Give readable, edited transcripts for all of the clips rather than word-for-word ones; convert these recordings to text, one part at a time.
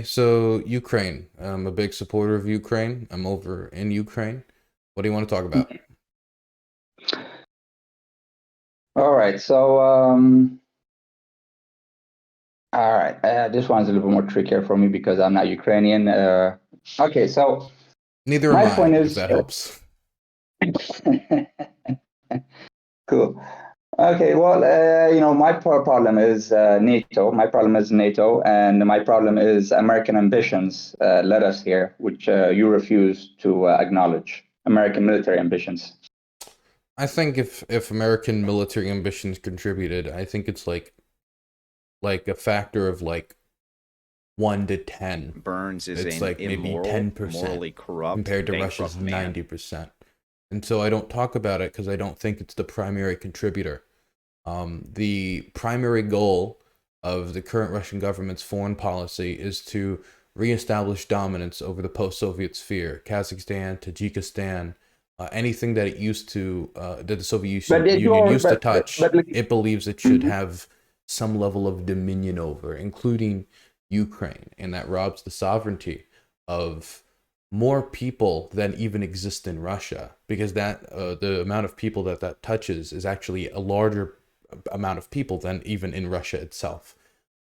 So Ukraine, I'm a big supporter of Ukraine. I'm over in Ukraine. What do you want to talk about? All right. All right. This one's a little bit more trickier for me because I'm not Ukrainian. Okay. So Neither am my I, point if is, that helps. cool. Okay. Well, my problem is NATO. My problem is NATO, and my problem is American ambitions led us here, which you refuse to acknowledge. American military ambitions. I think if American military ambitions contributed, I think it's like a factor of like 1 to 10. Burns is It's an like maybe immoral, 10% morally corrupt, compared to Russia's bankrupt man. 90%. And so I don't talk about it because I don't think it's the primary contributor. The primary goal of the current Russian government's foreign policy is to reestablish dominance over the post-Soviet sphere, Kazakhstan, Tajikistan, anything that it used to, that the Soviet But they Union do, used to touch. but like, It believes it should mhm. have some level of dominion over, including Ukraine, and that robs the sovereignty of more people than even exist in Russia, because that the amount of people that touches is actually a larger amount of people than even in Russia itself.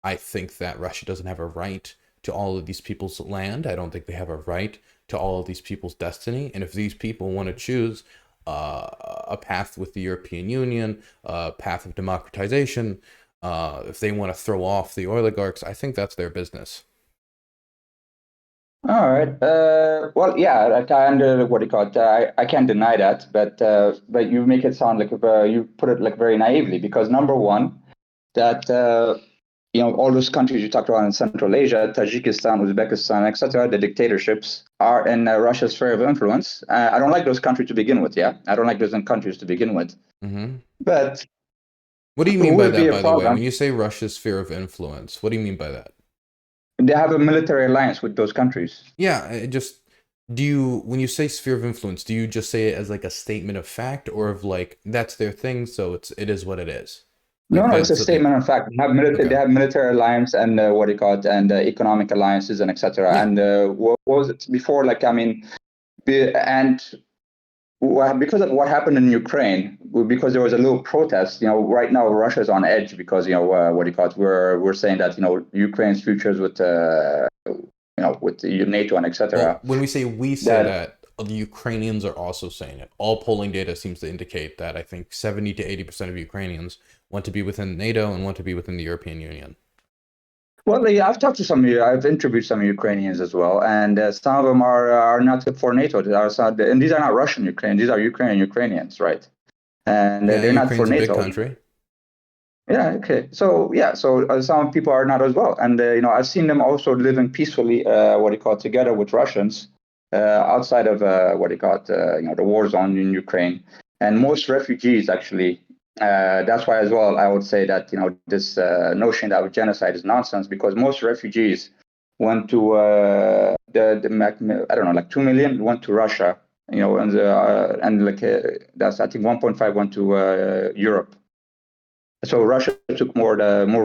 I think that Russia doesn't have a right to all of these people's land. I don't think they have a right to all of these people's destiny. And if these people want to choose a path with the European Union, a path of democratization, if they want to throw off the oligarchs, I think that's their business. All right. Well, yeah, like I under what do you call it? I can't deny that, but you make it sound like you put it like very naively because number one, that all those countries you talked about in Central Asia, Tajikistan, Uzbekistan, etc., the dictatorships are in Russia's sphere of influence. I don't like those countries to begin with. Yeah, I don't like those countries to begin with. Hmm. But What do you mean would by it be that, a by the way? problem? When you say Russia's sphere of influence, what do you mean by that? They have a military alliance with those countries. Yeah, it just do you when you say sphere of influence, do you just say it as like a statement of fact or of like that's their thing, so it is what it is? No, Like no, it's a that's what they statement of fact. They okay. have military alliance and what do you call it, and economic alliances and etc. Yeah. And what was it before? Like, I mean, and because of what happened in Ukraine, because there was a little protest. Right now Russia is on edge because what do you call it? We're saying that Ukraine's futures with with the NATO and Well, etc. when we say we say That that, the Ukrainians are also saying it. All polling data seems to indicate that I think 70 to 80% of Ukrainians want to be within NATO and want to be within the European Union. well, yeah, I've talked to some. I've interviewed some Ukrainians as well, and some of them are not for NATO. They are some, and these are not Russian Ukrainians. These are Ukrainian Ukrainians, right? And Yeah, they're not for Ukraine's a big NATO. country. Yeah. Okay. So yeah. So some people are not as well, and I've seen them also living peacefully. What do you call it? Together with Russians outside of what do you call it? The war zone in Ukraine, and most refugees actually. That's why as well I would say that this notion that genocide is nonsense because most refugees went to I don't know, like 2 million went to Russia. And like that's I think 1.5 went to Europe. So Russia took more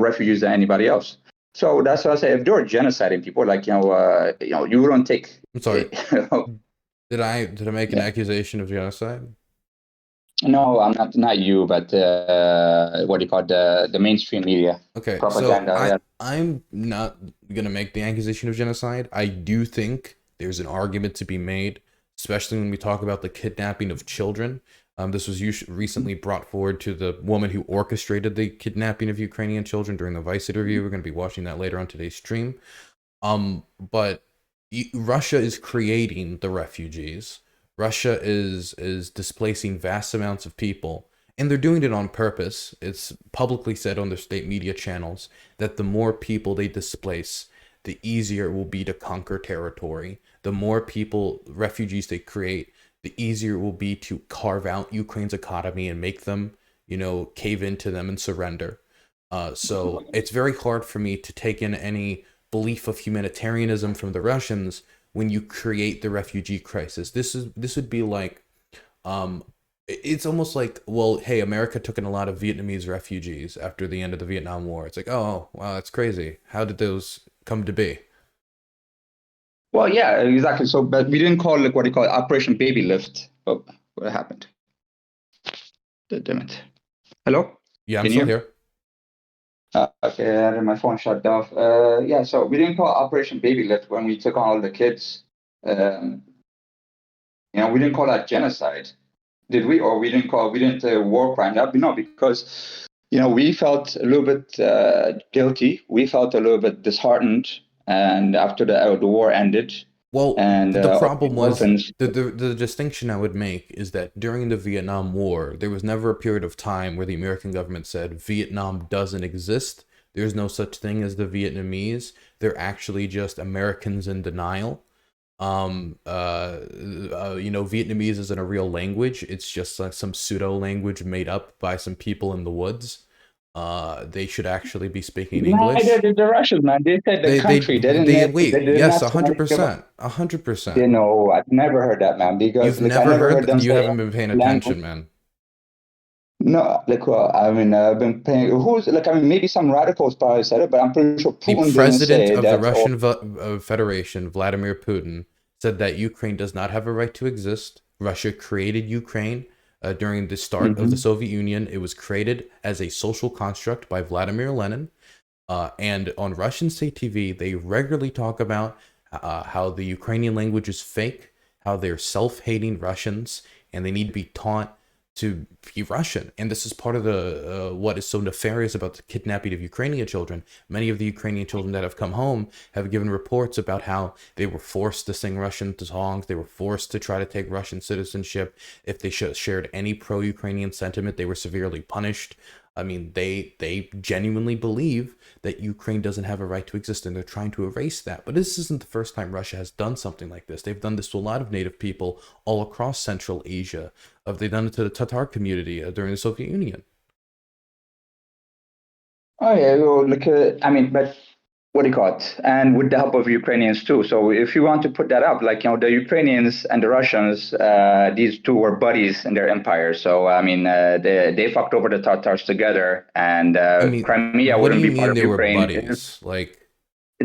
refugees than anybody else. So that's what I say. If they were genociding people, like you wouldn't take. I'm sorry. You know, Did I make an yeah. accusation of genocide? No, I'm not you, but what do you call it, the mainstream media Okay, so propaganda? Yeah. I'm not gonna make the accusation of genocide. I do think there's an argument to be made, especially when we talk about the kidnapping of children. This was recently brought forward to the woman who orchestrated the kidnapping of Ukrainian children during the Vice interview. We're going to be watching that later on today's stream. But Russia is creating the refugees. Russia is displacing vast amounts of people, and they're doing it on purpose. It's publicly said on their state media channels that the more people they displace, the easier it will be to conquer territory. The more people, refugees they create, the easier it will be to carve out Ukraine's economy and make them, cave into them and surrender. So it's very hard for me to take in any belief of humanitarianism from the Russians when you create the refugee crisis. This would be like it's almost like, well, hey, America took in a lot of Vietnamese refugees after the end of the Vietnam War. It's like, oh, wow, that's crazy. How did those come to be? Well, yeah, exactly. So, but we didn't call it what you call Operation Baby Lift. Oh, what happened? Damn it. Hello? Yeah, I'm Can still you hear me? here. Okay, and then my phone shut off. Yeah, so we didn't call Operation Baby Lift when we took on all the kids. Um, we didn't call that genocide, did we? Or we didn't war crime? No, because we felt a little bit guilty. We felt a little bit disheartened, and after the war ended, Well, and the all the problem was orphans. the distinction I would make is that during the Vietnam War, there was never a period of time where the American government said Vietnam doesn't exist. There's no such thing as the Vietnamese. They're actually just Americans in denial. Vietnamese isn't a real language. It's just like some pseudo language made up by some people in the woods. They should actually be speaking Neither English. did the Russians, man. They said the They they country. They didn't. they They wait, did yes, not a say hundred anything about. percent, 100%. They know. I've never heard that, man. Because You've like I never never heard heard them you say haven't been paying language. attention, man. No, like I mean, I've been paying. Who's like? I mean, maybe some radicals probably said it, but I'm pretty sure The Putin didn't president say of the that. Or Russian Federation, Vladimir Putin, said that Ukraine does not have a right to exist. Russia created Ukraine during the start of the Mhm. Soviet Union. It was created as a social construct by Vladimir Lenin. And on Russian state TV, they regularly talk about how the Ukrainian language is fake, how they're self-hating Russians, and they need to be taught to be Russian. And this is part of the what is so nefarious about the kidnapping of Ukrainian children. Many of the Ukrainian children that have come home have given reports about how they were forced to sing Russian songs. They were forced to try to take Russian citizenship. If they shared any pro-Ukrainian sentiment, they were severely punished. I mean, they genuinely believe that Ukraine doesn't have a right to exist, and they're trying to erase that. But this isn't the first time Russia has done something like this. They've done this to a lot of native people all across Central Asia. They've done it to the Tatar community during the Soviet Union. Oh yeah, well, look. I mean, but what do you call it? And with the help of Ukrainians too. So if you want to put that up, like the Ukrainians and the Russians, these two were buddies in their empire. So I mean, they fucked over the Tatars together, and I mean, Crimea what do wouldn't you be part mean of they were Ukraine. buddies? Like,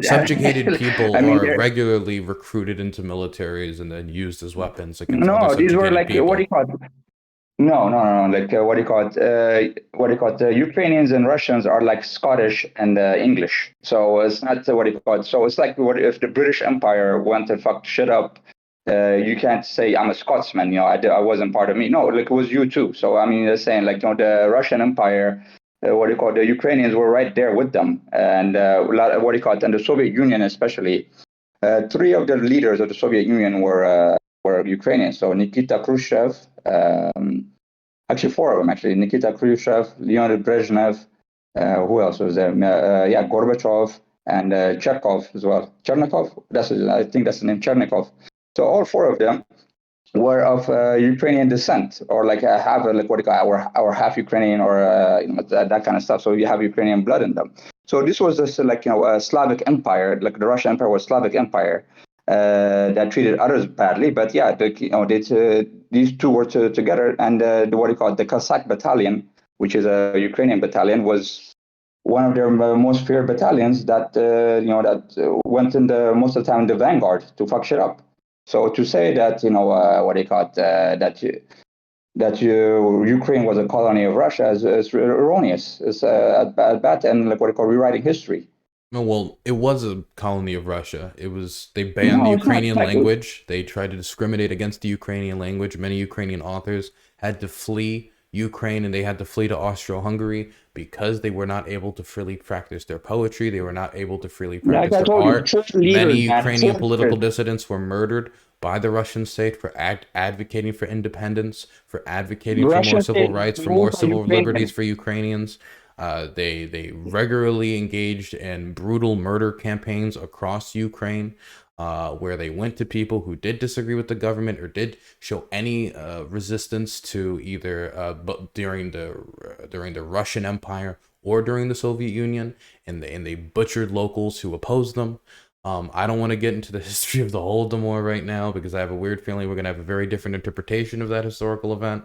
subjugated people I mean, are regularly recruited into militaries and then used as weapons against other no, these were subjugated like what do you people. call it? No, no, no, no. Like what do you call it? What do you call it? Ukrainians and Russians are like Scottish and English. So it's not what do you call it? So it's like what if the British Empire went and fucked shit up? You can't say I'm a Scotsman. I wasn't part of me. No, like it was you too. So I mean, they're saying like the Russian Empire. What do you call it? The Ukrainians were right there with them, and what do you call it? And the Soviet Union especially. Three of the leaders of the Soviet Union were Ukrainian. So Nikita Khrushchev. Actually, four of them, actually. Nikita Khrushchev, Leonid Brezhnev, who else was there? Yeah, Gorbachev and Chekhov as well. Chernikov, I think that's the name, Chernikov. So all four of them were of Ukrainian descent, or like have like what do you call our half Ukrainian, or that kind of stuff. So you have Ukrainian blood in them. So this was just like a Slavic empire, like the Russian Empire was Slavic empire that treated others badly. But yeah, these two were together, and what do you call it? The Cossack battalion, which is a Ukrainian battalion, was one of their most feared battalions that went in the most of the time in the vanguard to fuck shit up. So to say that what do you call it? Ukraine was a colony of Russia is erroneous. It's at bad, and like what do you call rewriting history. No, well, it was a colony of Russia. They banned the No, it's not. Ukrainian language. They tried to discriminate against the Ukrainian language. Many Ukrainian authors had to flee Ukraine, and they had to flee to Austro-Hungary because they were not able to freely practice their poetry. They were not able to freely Like practice I their told you, art. church Many leaders, man, Ukrainian church political leaders. dissidents were murdered by the Russian state for advocating for independence, for advocating for more Russian civil state rights, for more ruled by civil liberties Ukrainians. for Ukrainians. They regularly engaged in brutal murder campaigns across Ukraine, where they went to people who did disagree with the government or did show any resistance to either during the Russian Empire or during the Soviet Union, and they butchered locals who opposed them. I don't want to get into the history of the Holodomor right now because I have a weird feeling we're going to have a very different interpretation of that historical event.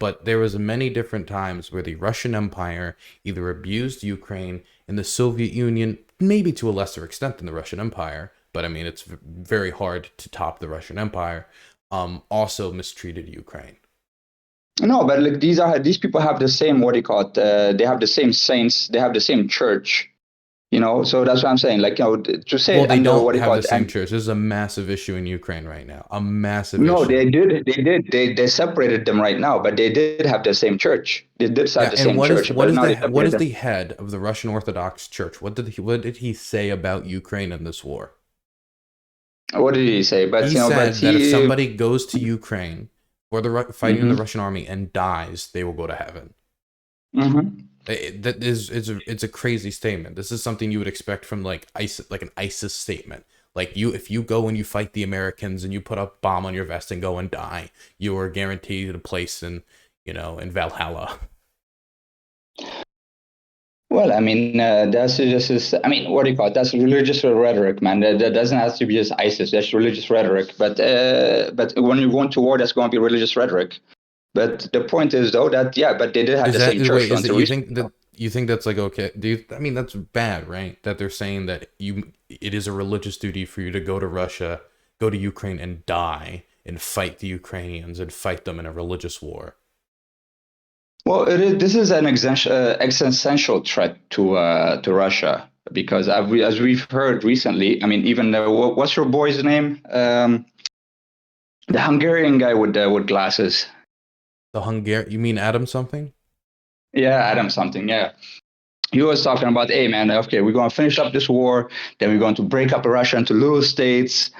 But there was many different times where the Russian Empire either abused Ukraine and the Soviet Union, maybe to a lesser extent than the Russian Empire, but I mean, it's very hard to top the Russian Empire, also mistreated Ukraine. No, but like these people have the same, what do you call it? They have the same saints. They have the same church. So that's what I'm saying. Like, to say, Well, they and don't what do you have call the it? same And church. This is a massive issue in Ukraine right now. A massive no, issue. they did. They separated them right now, but they did have the same church. They did have Yeah, the and same church, but now they what separated is them. the head of the Russian Orthodox Church? What did he say about Ukraine in this war? What did he say? But He but said that if he. somebody goes to Ukraine for the fighting in the Mhm, Russian army and dies, they will go to heaven. mhm. That is it's a crazy statement. This is something you would expect from like ISIS, like an ISIS statement. Like if you go and you fight the Americans and you put a bomb on your vest and go and die, you are guaranteed a place in in Valhalla. Well, I mean, that's just. I mean, what do you call it? That's religious rhetoric, man. That doesn't have to be just ISIS. That's religious rhetoric. But when you go into war, that's going to be religious rhetoric. But the point is, though, that yeah, but they did have Is the that same church wait? Is that until recently. you think that's like okay? Do you? I mean, that's bad, right? That they're saying that it is a religious duty for you to go to Russia, go to Ukraine, and die and fight the Ukrainians and fight them in a religious war. Well, this is an existential threat to Russia because as we've heard recently, I mean, even what's your boy's name? The Hungarian guy with glasses. The Hungarian? You mean Adam something? Yeah, Adam something. Yeah, he was talking about, hey man, okay, we're going to finish up this war, then we're going to break up Russia into little states.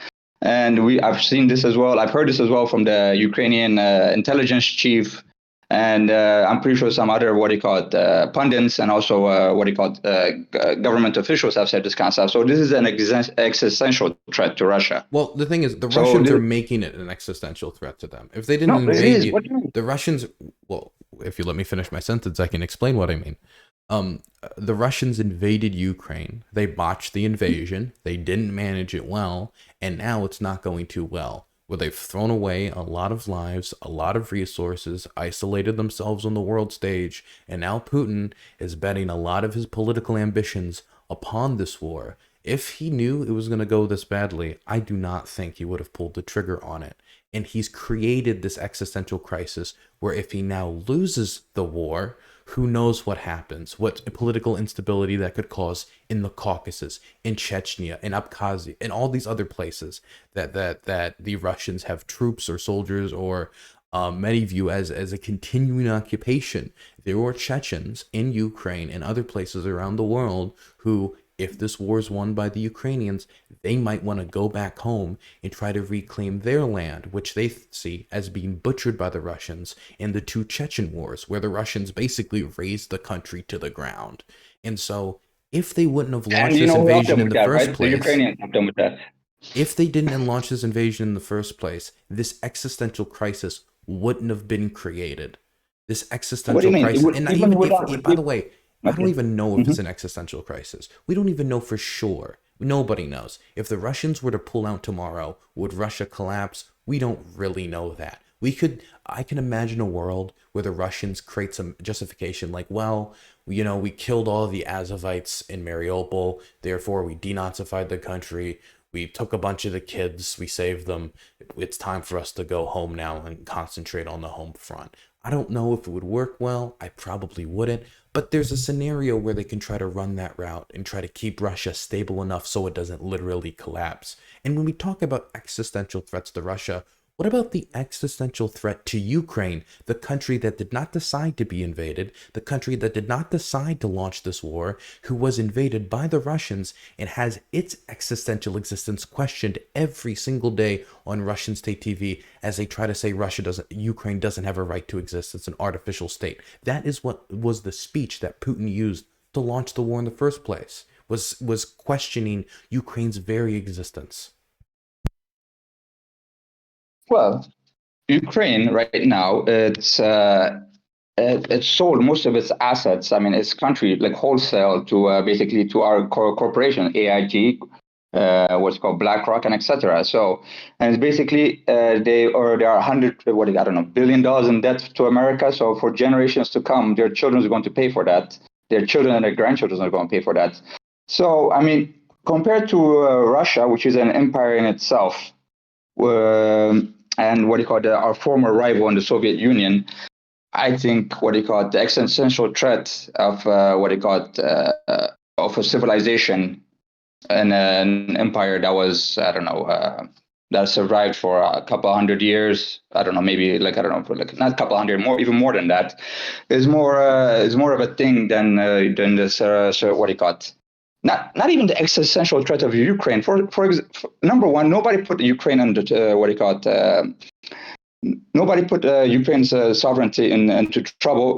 And I've seen this as well. I've heard this as well from the Ukrainian intelligence chief. And I'm pretty sure some other, what do you call it, pundits and also, what do you call it, government officials have said this kind of stuff. So this is an existential threat to Russia. Well, the thing is, the Russians are making it an existential threat to them. If they didn't invade you, the Russians, well, if you let me finish my sentence, I can explain what I mean. The Russians invaded Ukraine. They botched the invasion. They didn't manage it well. And now it's not going too well, where they've thrown away a lot of lives, a lot of resources, isolated themselves on the world stage, and now Putin is betting a lot of his political ambitions upon this war. If he knew it was going to go this badly, I do not think he would have pulled the trigger on it. And he's created this existential crisis where if he now loses the war, who knows what happens, what political instability that could cause in the Caucasus, in Chechnya, in Abkhazia, in all these other places that the Russians have troops or soldiers or many view as a continuing occupation. There were Chechens in Ukraine and other places around the world who, if this war is won by the Ukrainians, they might want to go back home and try to reclaim their land, which they see as being butchered by the Russians in the two Chechen wars, where the Russians basically razed the country to the ground. And so, if they wouldn't have launched this invasion in the first place, the Ukrainians have done with that. If they didn't launch this invasion in the first place, this existential crisis wouldn't have been created. This existential crisis, and even by the way, I don't even know if it's an existential crisis. We don't even know for sure. Nobody knows. If the Russians were to pull out tomorrow, would Russia collapse? We don't really know that. I can imagine a world where the Russians create some justification like, well, we killed all the Azovites in Mariupol, therefore we denazified the country. We took a bunch of the kids, we saved them. It's time for us to go home now and concentrate on the home front. I don't know if it would work well. I probably wouldn't. But there's a scenario where they can try to run that route and try to keep Russia stable enough so it doesn't literally collapse. And when we talk about existential threats to Russia, what about the existential threat to Ukraine, the country that did not decide to be invaded, the country that did not decide to launch this war, who was invaded by the Russians and has its existential existence questioned every single day on Russian state TV as they try to say Ukraine doesn't have a right to exist. It's an artificial state. That is what was the speech that Putin used to launch the war in the first place, was questioning Ukraine's very existence. Well, Ukraine right now, it's sold most of its assets. I mean, its country like wholesale to basically to our corporation AIG, what's called BlackRock and etc. So, and it's basically there are $100 billion in debt to America. So for generations to come, their children are going to pay for that. Their children and their grandchildren are going to pay for that. So I mean, compared to Russia, which is an empire in itself, and our former rival in the Soviet Union, I think the existential threat of of a civilization and an empire that was that survived for a couple hundred years. I don't know, maybe not a couple hundred, even more than that, is more of a thing than this not even the existential threat of Ukraine. For number one, nobody put Ukraine under nobody put Ukraine's sovereignty into trouble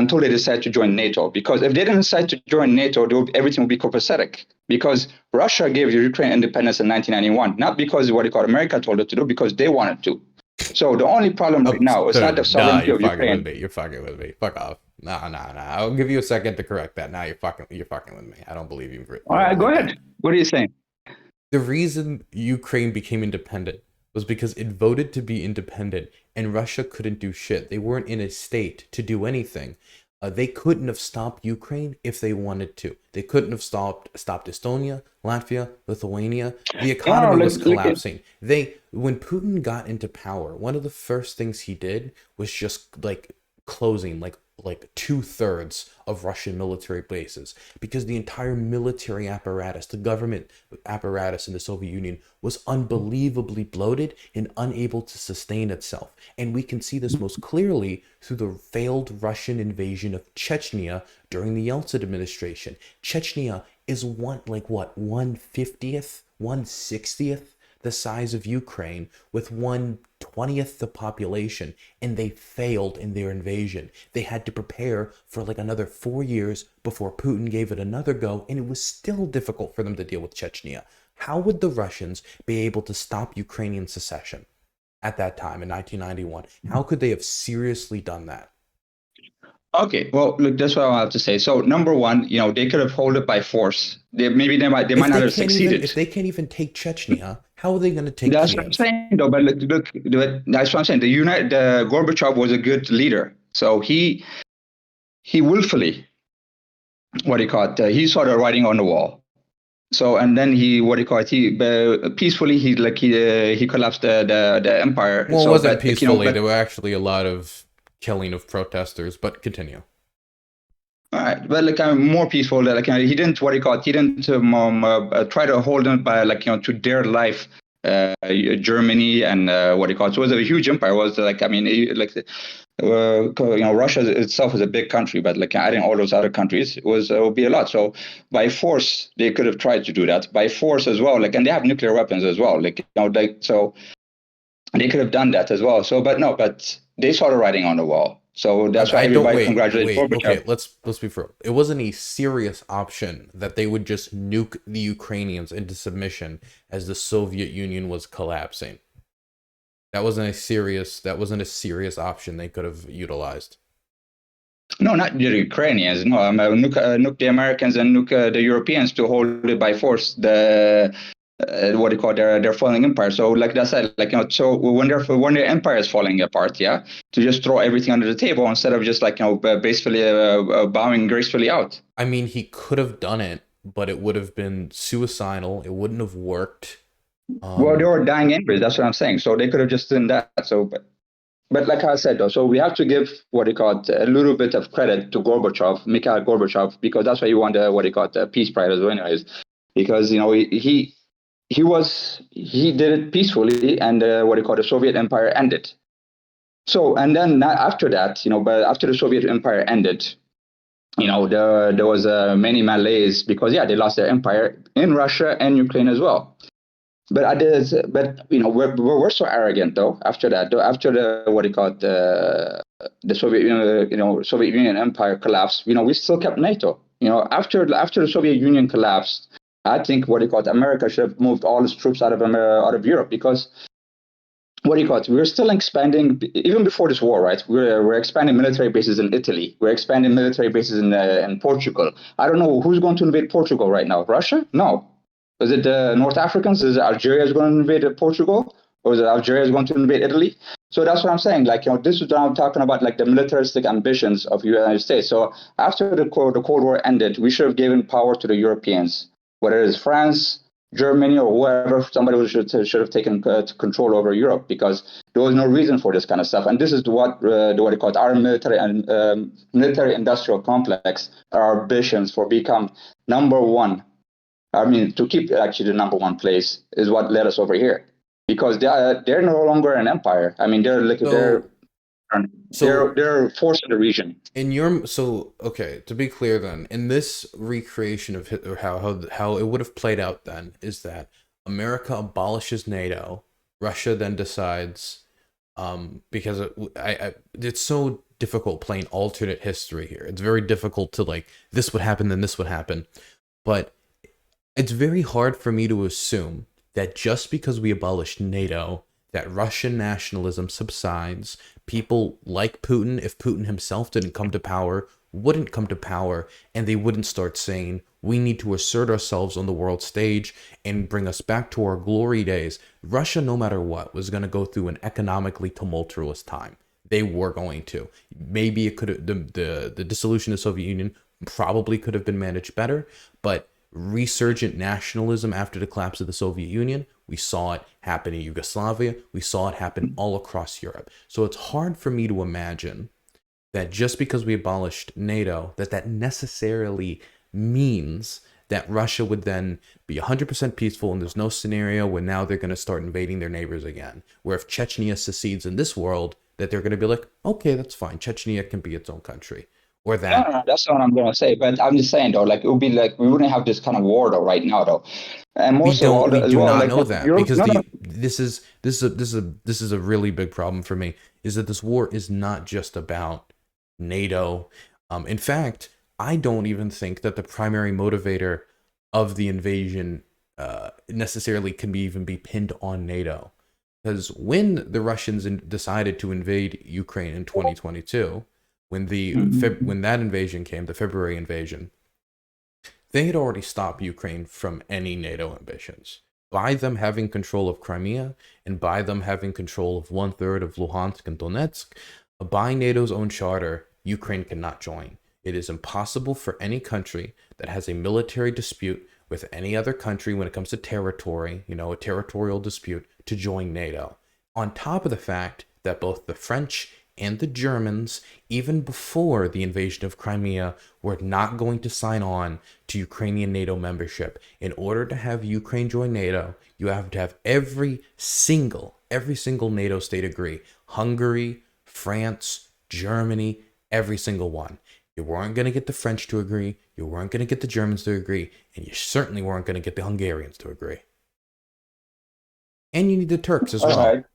until they decide to join NATO. Because if they didn't decide to join NATO, everything would be copacetic. Because Russia gave Ukraine independence in 1991, not because America told it to do, because they wanted to. So the only problem right now is not the sovereignty of Ukraine. You're fucking with me. Fuck off. Nah. I'll give you a second to correct that. Now you're fucking with me. I don't believe you. All right, go ahead. What are you saying? The reason Ukraine became independent was because it voted to be independent, and Russia couldn't do shit. They weren't in a state to do anything. They couldn't have stopped Ukraine if they wanted to. They couldn't have stopped Estonia, Latvia, Lithuania. The economy was collapsing. When Putin got into power, one of the first things he did was just closing like 2/3 of Russian military bases, because the entire military apparatus, the government apparatus in the Soviet Union, was unbelievably bloated and unable to sustain itself. And we can see this most clearly through the failed Russian invasion of Chechnya during the Yeltsin administration. Chechnya is 1/50th, 1/60th the size of Ukraine, with 1/20th the population, and they failed in their invasion. They had to prepare for another 4 years before Putin gave it another go, and it was still difficult for them to deal with Chechnya. How would the Russians be able to stop Ukrainian secession at that time in 1991? How could they have seriously done that? Okay, well, look, that's what I have to say. So, number one, they could have held it by force. They might not have succeeded. If they can't even take Chechnya, how are they going to take? That's what I'm saying, though. But look, that's what I'm saying. The Gorbachev was a good leader, so he willfully, he saw the writing on the wall. So, and then he peacefully he collapsed the empire. Well, it wasn't peacefully. There were actually a lot of killing of protesters, but continue. All right, but more peaceful. He didn't he didn't try to hold them by to their life. Germany and So it was a huge empire. It was Russia itself is a big country, but adding all those other countries it would be a lot. So by force they could have tried to do that. By force as well. And they have nuclear weapons as well. So they could have done that as well. So, but they saw the writing on the wall. So that's why everybody congratulated Gorbachev. Okay, let's be fair. It wasn't a serious option that they would just nuke the Ukrainians into submission as the Soviet Union was collapsing. That wasn't a serious option they could have utilized. No, not the Ukrainians. No, nuke the Americans and nuke the Europeans to hold it by force. Their falling empire. So like I said, so when their empire is falling apart, to just throw everything under the table instead of just basically bowing gracefully out. I mean, he could have done it, but it would have been suicidal. It wouldn't have worked. Well, they were dying anyways. That's what I'm saying. So they could have just done that. So, but like I said, though, so we have to give a little bit of credit to Mikhail Gorbachev, because that's why he won the Peace Prize as well, anyways, because he did it peacefully, and the Soviet Empire ended. So, and then after that, but after the Soviet Empire ended, there was many malaise because they lost their empire in Russia and Ukraine as well. But we're so arrogant though. After that, after the Soviet Soviet Union empire collapsed, we still kept NATO. After the Soviet Union collapsed, I think America should have moved all its troops out of Europe, because we're still expanding even before this war, right? We're expanding military bases in Italy. We're expanding military bases in Portugal. I don't know who's going to invade Portugal right now. Russia? No. Is it the North Africans? Is it Algeria is going to invade Portugal? Or is it Algeria is going to invade Italy? So that's what I'm saying. This is what I'm talking about, the militaristic ambitions of the United States. So after the Cold War ended, we should have given power to the Europeans. whether it's France, Germany, or whoever, somebody should have taken control over Europe, because there was no reason for this kind of stuff. And this is what they call it, our military and military industrial complex, our ambitions for become number one. I mean, to keep actually the number one place is what led us over here, because they're no longer an empire. I mean, they're forced in the region. Okay, to be clear then, in this recreation of or how it would have played out then is that America abolishes NATO, Russia then decides, because it's so difficult playing alternate history here. It's very difficult to like, this would happen, then this would happen. But it's very hard for me to assume that just because we abolished NATO, that Russian nationalism subsides. People like Putin, if Putin himself didn't come to power, wouldn't come to power, and they wouldn't start saying, we need to assert ourselves on the world stage and bring us back to our glory days. Russia, no matter what, was going to go through an economically tumultuous time. They were going to. Maybe it could have, the dissolution of the Soviet Union probably could have been managed better, but resurgent nationalism after the collapse of the Soviet Union, we saw it happen in Yugoslavia, we saw it happen all across Europe. So it's hard for me to imagine that just because we abolished NATO, that necessarily means that Russia would then be 100% peaceful, and there's no scenario where now they're going to start invading their neighbors again. Where if Chechnya secedes in this world, that they're going to be like, okay, that's fine, Chechnya can be its own country. Or that. No, that's not what I'm going to say. But I'm just saying, though, like, it would be like, we wouldn't have this kind of war, though, right now, though. And we do not like, know that, because this is a really big problem for me, is that this war is not just about NATO. In fact, I don't even think that the primary motivator of the invasion necessarily can even be pinned on NATO. Because when the Russians decided to invade Ukraine in 2022, when that invasion came, the February invasion, they had already stopped Ukraine from any NATO ambitions. By them having control of Crimea, and by them having control of 1/3 of Luhansk and Donetsk, by NATO's own charter, Ukraine cannot join. It is impossible for any country that has a military dispute with any other country when it comes to territory, a territorial dispute, to join NATO. On top of the fact that both the French and the Germans, even before the invasion of Crimea, were not going to sign on to Ukrainian NATO membership. In order to have Ukraine join NATO, you have to have every single NATO state agree. Hungary, France, Germany, every single one. You weren't going to get the French to agree, you weren't going to get the Germans to agree, and you certainly weren't going to get the Hungarians to agree. And you need the Turks as well. Right.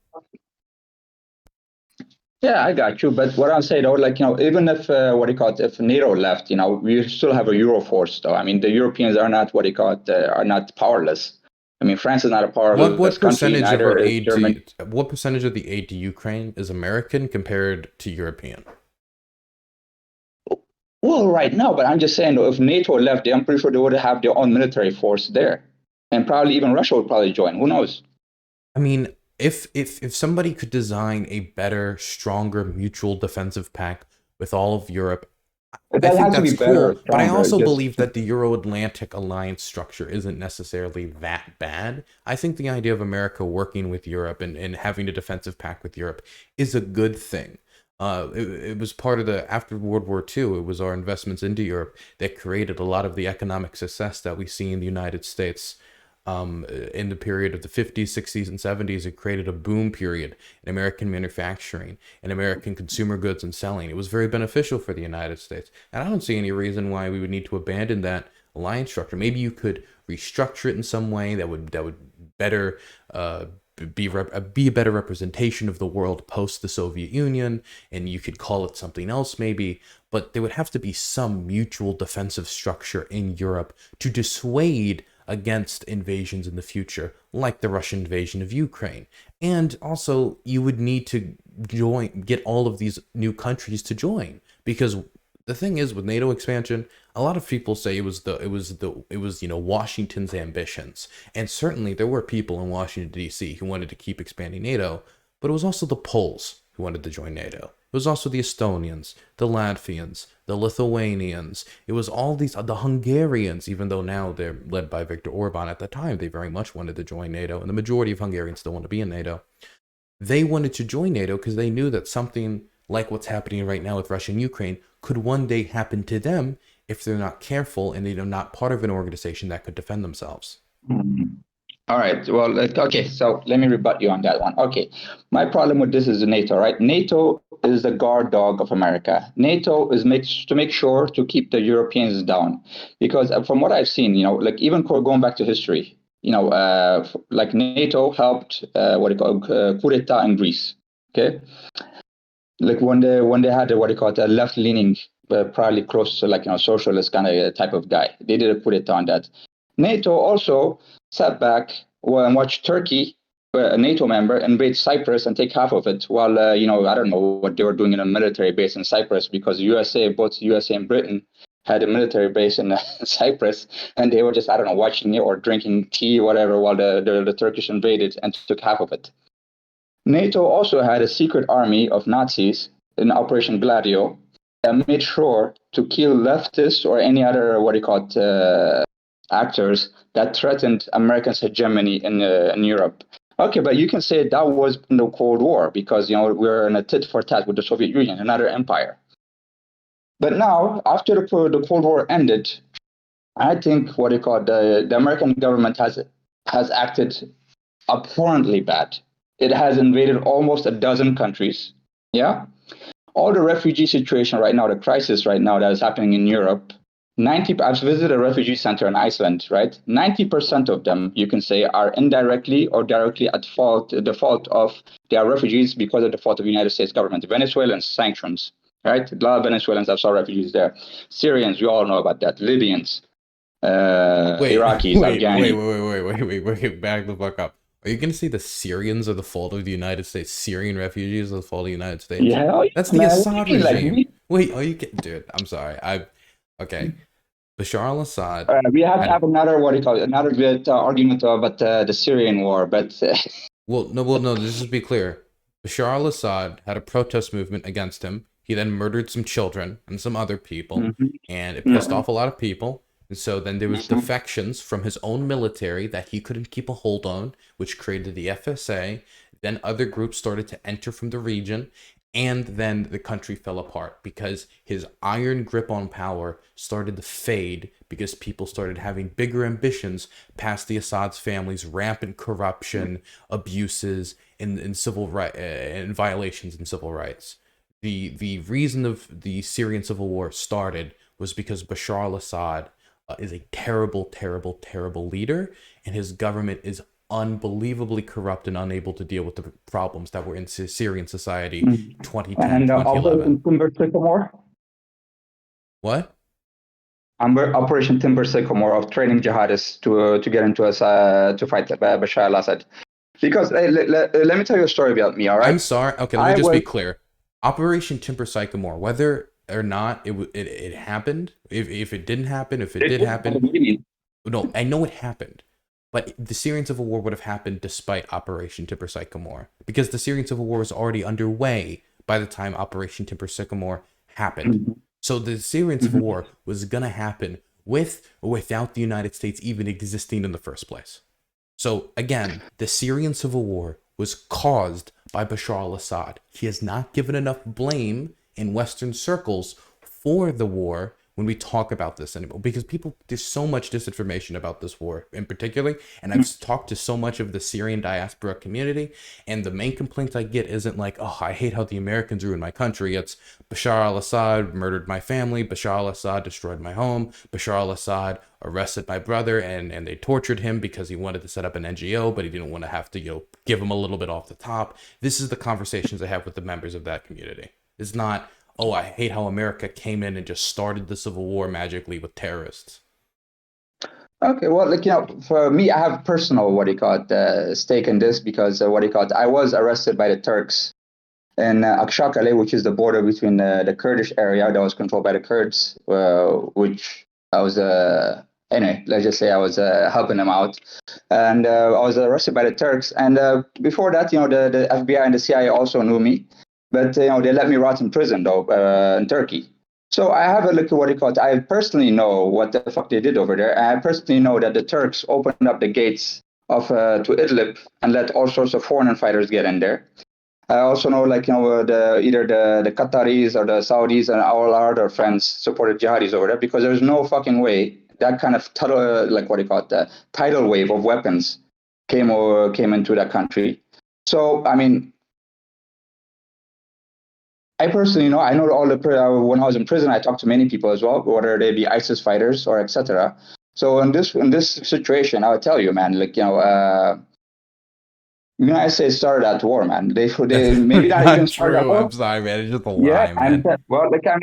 Yeah, I got you. But what I'm saying, though, like, even if if NATO left, we still have a Euroforce, though. I mean, the Europeans are not are not powerless. I mean, France is not a powerless what percentage country. Of our aid what percentage of the aid to Ukraine is American compared to European? Well, right now, but I'm just saying, though, if NATO left, I'm pretty sure they would have their own military force there, and probably even Russia would probably join. Who knows? I mean, if somebody could design a better, stronger mutual defensive pact with all of Europe, I think that's cool. But I also believe that the Euro-Atlantic alliance structure isn't necessarily that bad. I think the idea of America working with Europe and having a defensive pact with Europe is a good thing. It was part of after World War II, it was our investments into Europe that created a lot of the economic success that we see in the United States. In the period of the 50s, 60s, and 70s, it created a boom period in American manufacturing and American consumer goods and selling. It was very beneficial for the United States. And I don't see any reason why we would need to abandon that alliance structure. Maybe you could restructure it in some way that would better be a better representation of the world post the Soviet Union, and you could call it something else maybe, but there would have to be some mutual defensive structure in Europe to dissuade against invasions in the future, like the Russian invasion of Ukraine. And also, you would need to get all of these new countries to join, because the thing is, with NATO expansion, a lot of people say it was Washington's ambitions, and certainly there were people in Washington D.C. who wanted to keep expanding NATO, but it was also the Poles who wanted to join NATO. It was also the Estonians, the Latvians, the Lithuanians. It was all these, the Hungarians, even though now they're led by Viktor Orban. At the time, they very much wanted to join NATO, and the majority of Hungarians still want to be in NATO. They wanted to join NATO because they knew that something like what's happening right now with Russia and Ukraine could one day happen to them if they're not careful and they're not part of an organization that could defend themselves. All right. Well, okay. So let me rebut you on that one. Okay. My problem with this is NATO, right? NATO is the guard dog of America. NATO is to make sure to keep the Europeans down, because from what I've seen, like even going back to history, like NATO helped coup d'etat in Greece. Okay. Like when they had a left-leaning, probably close to socialist kind of type of guy, they did a coup d'etat on that. NATO also sat back and watched Turkey, a NATO member, invade Cyprus and take half of it, while I don't know what they were doing in a military base in Cyprus, because both USA and Britain had a military base in Cyprus, and they were just, I don't know, watching it or drinking tea or whatever while the Turkish invaded and took half of it. NATO also had a secret army of Nazis in Operation Gladio that made sure to kill leftists or any other actors that threatened America's hegemony in Europe. Okay, but you can say that was in the Cold War, because we're in a tit for tat with the Soviet Union, another empire. But now, after the Cold War ended, I think the American government has acted abhorrently bad. It has invaded almost a dozen countries. Yeah, all the refugee situation right now, the crisis right now that is happening in Europe. I've visited a refugee center in Iceland, right? 90% of them, you can say, are indirectly or directly at fault, the fault of their refugees because of the fault of the United States government. Venezuelans, sanctions, right? A lot of Venezuelans have saw refugees there. Syrians, you all know about that. Libyans, Iraqis, Afghans. Wait, back the fuck up. Are you going to say the Syrians are the fault of the United States? Syrian refugees are the fault of the United States? Yeah. That's the Assad regime. Wait, are you kidding? Dude, I'm sorry. Okay. Bashar al-Assad. We have to have another good argument about the Syrian war, but well, no. Let's just be clear. Bashar al-Assad had a protest movement against him. He then murdered some children and some other people, and it pissed off a lot of people. And so then there was defections from his own military that he couldn't keep a hold on, which created the FSA. Then other groups started to enter from the region. And then the country fell apart because his iron grip on power started to fade because people started having bigger ambitions past the Assad's family's rampant corruption, abuses, and civil right and violations in civil rights. The reason of the Syrian civil war started was because Bashar al-Assad is a terrible, terrible, terrible leader, and his government is unbelievably corrupt and unable to deal with the problems that were in Syrian society 2010, and 2011. Timber Sycamore? What? Operation Timber Sycamore of training jihadists to get into to fight Bashar al-Assad. Because let me tell you a story about me, all right? I'm sorry. Okay, let me just be clear. Operation Timber Sycamore, whether or not it happened, if it didn't happen, if it did happen, no, I know it happened. But the Syrian Civil War would have happened despite Operation Timber Sycamore, because the Syrian Civil War was already underway by the time Operation Timber Sycamore happened. So the Syrian Civil War was going to happen with or without the United States even existing in the first place. So again, the Syrian Civil War was caused by Bashar al-Assad. He has not given enough blame in Western circles for the war when we talk about this anymore, because there's so much disinformation about this war in particular, and I've talked to so much of the Syrian diaspora community, and the main complaints I get isn't like, oh, I hate how the Americans ruined my country. It's Bashar al-Assad murdered my family, Bashar al-Assad destroyed my home, Bashar al-Assad arrested my brother, and they tortured him because he wanted to set up an NGO, but he didn't want to have to, give him a little bit off the top. This is the conversations I have with the members of that community. It's not, oh, I hate how America came in and just started the Civil War magically with terrorists. Okay, well, for me, I have personal, stake in this, because, I was arrested by the Turks in Akshakale, which is the border between the Kurdish area that was controlled by the Kurds, which I was, anyway, let's just say I was helping them out. And I was arrested by the Turks. And before that, the FBI and the CIA also knew me. but they let me rot in prison though in Turkey. So I have a look at what you call it. I personally know what the fuck they did over there. And I personally know that the Turks opened up the gates of to Idlib and let all sorts of foreign fighters get in there. I also know, like, either the Qataris or the Saudis and all our other friends supported jihadis over there, because there's no fucking way that kind of like, what do you call it, the tidal wave of weapons came into that country. So I mean, I personally know, I know all the when I was in prison, I talked to many people as well, whether they be ISIS fighters or etc. So in this situation, I would tell you, man, like, United States started that war, man. They maybe not even started that true. war. I'm sorry, man. It's just a Yeah, lie, man. well, like, I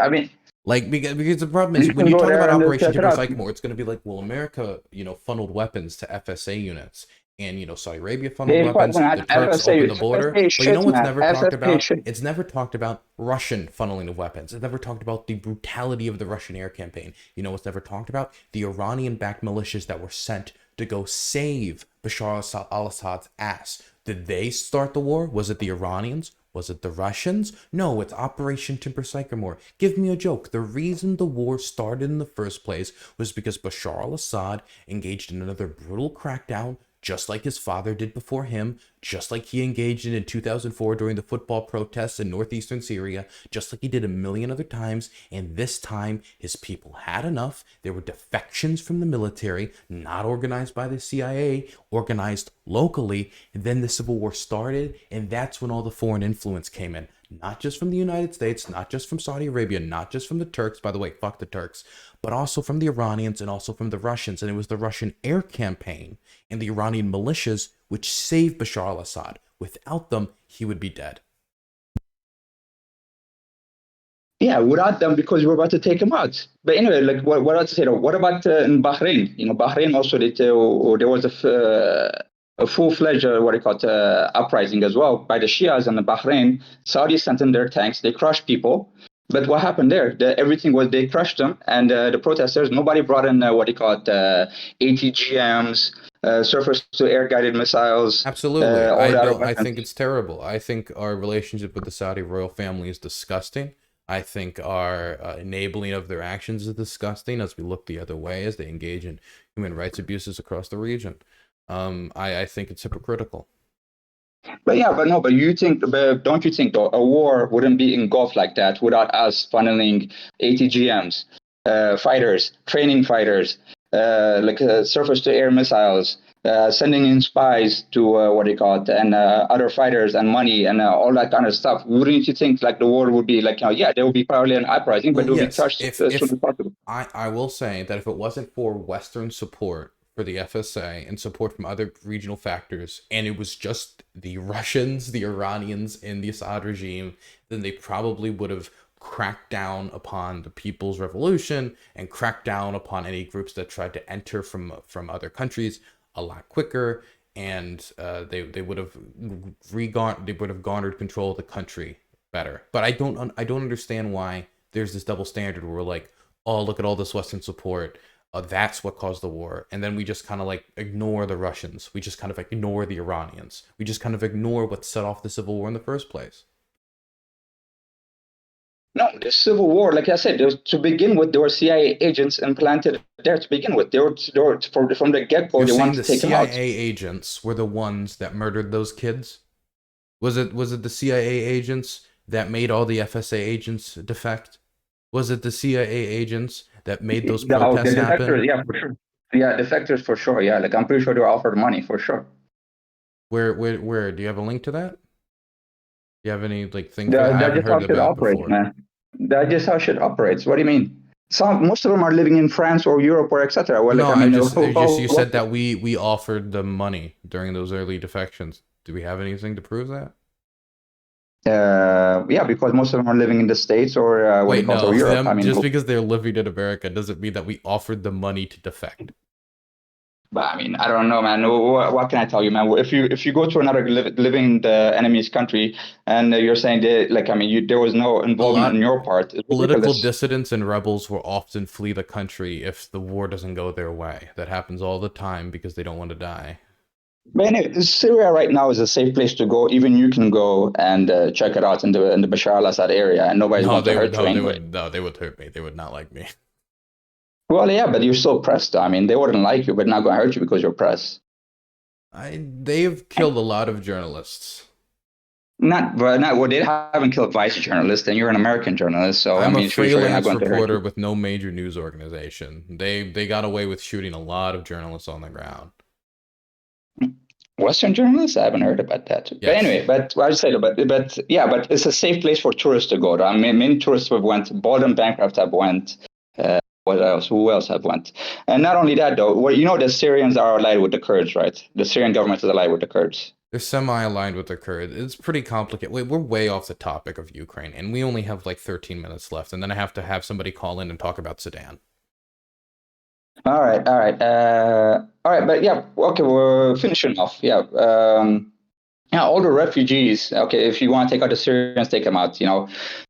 mean, Like, because the problem is you when can you go talk there about and Operation check it Timber out. Sycamore, it's going to be like, well, America, funneled weapons to FSA units, and Saudi Arabia funneled They weapons. fucking The Turks FSA, opened the border. FSA But you know shit, what's man. never talked FSA about? shit. It's never talked about Russian funneling of weapons. It's never talked about the brutality of the Russian air campaign. You know what's never talked about? The Iranian-backed militias that were sent to go save Bashar al-Assad's ass. Did they start the war? Was it the Iranians? Was it the Russians? No, it's Operation Timber Sycamore. Give me a joke. The reason the war started in the first place was because Bashar al-Assad engaged in another brutal crackdown, just like his father did before him, just like he engaged in 2004 during the football protests in northeastern Syria, just like he did a million other times, and this time his people had enough. There were defections from the military, not organized by the CIA, organized locally, and then the Civil War started, and that's when all the foreign influence came in. Not just from the United States, not just from Saudi Arabia, not just from the Turks, by the way, fuck the Turks, but also from the Iranians and also from the Russians. And it was the Russian air campaign and the Iranian militias which saved Bashar al-Assad. Without them, he would be dead. Yeah, without them, because we're about to take them out. But anyway, like, what else to say though? What about in Bahrain? Bahrain also, there was a full-fledged, what do you call it, uprising as well by the Shias in Bahrain. Saudis sent in their tanks. They crushed people. But what happened there? Everything was, they crushed them, and the protesters, nobody brought in, what do you call it, ATGMs, surface-to-air guided missiles. Absolutely. All I the other don't I weapons. think it's terrible. I think our relationship with the Saudi royal family is disgusting. I think our enabling of their actions is disgusting as we look the other way as they engage in human rights abuses across the region. I think it's hypocritical. But yeah, but you think, but don't you think though, a war wouldn't be engulfed like that without us funneling ATGMs, fighters, training fighters, like surface-to-air missiles, sending in spies to what do you call it, and other fighters and money and all that kind of stuff? Wouldn't you think like the war would be like, yeah, there will be probably an uprising, but Well, it will be yes, crushed as soon as possible? I will say that if it wasn't for Western support for the FSA and support from other regional factors, and it was just the Russians, the Iranians, and the Assad regime, then they probably would have cracked down upon the People's Revolution and cracked down upon any groups that tried to enter from other countries a lot quicker, and they would have garnered control of the country better. But I don't understand why there's this double standard where we're like, oh, look at all this Western support. That's what caused the war. And then we just kind of like ignore the Russians. We just kind of ignore the Iranians. We just kind of ignore what set off the Civil War in the first place. No, the Civil War, like I said, to begin with, there were CIA agents implanted there to begin with. From the get-go, You're they saying wanted the to take them out. CIA agents were the ones that murdered those kids? Was it the CIA agents that made all the FSA agents defect? Was it the CIA agents that made those protests The defectors, happen? yeah, for sure. Yeah, defectors for sure. Yeah, like I'm pretty sure they were offered money for sure. Where do you have a link to that? Do you have any like thing for that? I That's haven't just how heard shit about it operates, before. man. That's just how shit operates. What do you mean? Most of them are living in France or Europe or etc. Well, like No, I mean, you said that we offered them money during those early defections. Do we have anything to prove that? yeah, because most of them are living in the States or what do you Wait, call it, or no, Europe. I them mean, just because they're living in America doesn't mean that we offered them money to defect. but I mean, I don't know, man. What can I tell you, man? If you go to another living in the enemy's country and you're saying that, like, I mean, there was no A involvement on lot your part, it's Political ridiculous. dissidents and rebels will often flee the country if the war doesn't go their way. That happens all the time because they don't want to die. But anyway, Syria right now is a safe place to go. Even you can go and check it out in the Bashar al-Assad area, and nobody's No, going to they would. hurt you No, they anyway. would. No, they would hurt me. They would not like me. Well, yeah, but you're still pressed. I mean, they wouldn't like you, but not going to hurt you because you're pressed. They've killed a lot of journalists. Not well. They haven't killed vice journalists, and you're an American journalist, so I I'm a mean, sure, sure, they're not freelance going to hurt reporter you. with no major news organization. They got away with shooting a lot of journalists on the ground. Western journalists, I haven't heard about that. But Yes. anyway, but I say, but yeah, but it's a safe place for tourists to go to. I mean, many tourists have went. Baldwin Bancroft have went. What else? Who else have went? And not only that, though, well, you know the Syrians are allied with the Kurds, right? The Syrian government is allied with the Kurds. They're semi-aligned with the Kurds. It's pretty complicated. Wait, we're way off the topic of Ukraine, and we only have like 13 minutes left, and then I have to have somebody call in and talk about Sudan. All right, all right, all right. But yeah, okay, we're finishing off. Yeah, yeah, all the refugees. Okay, if you want to take out the Syrians, take them out.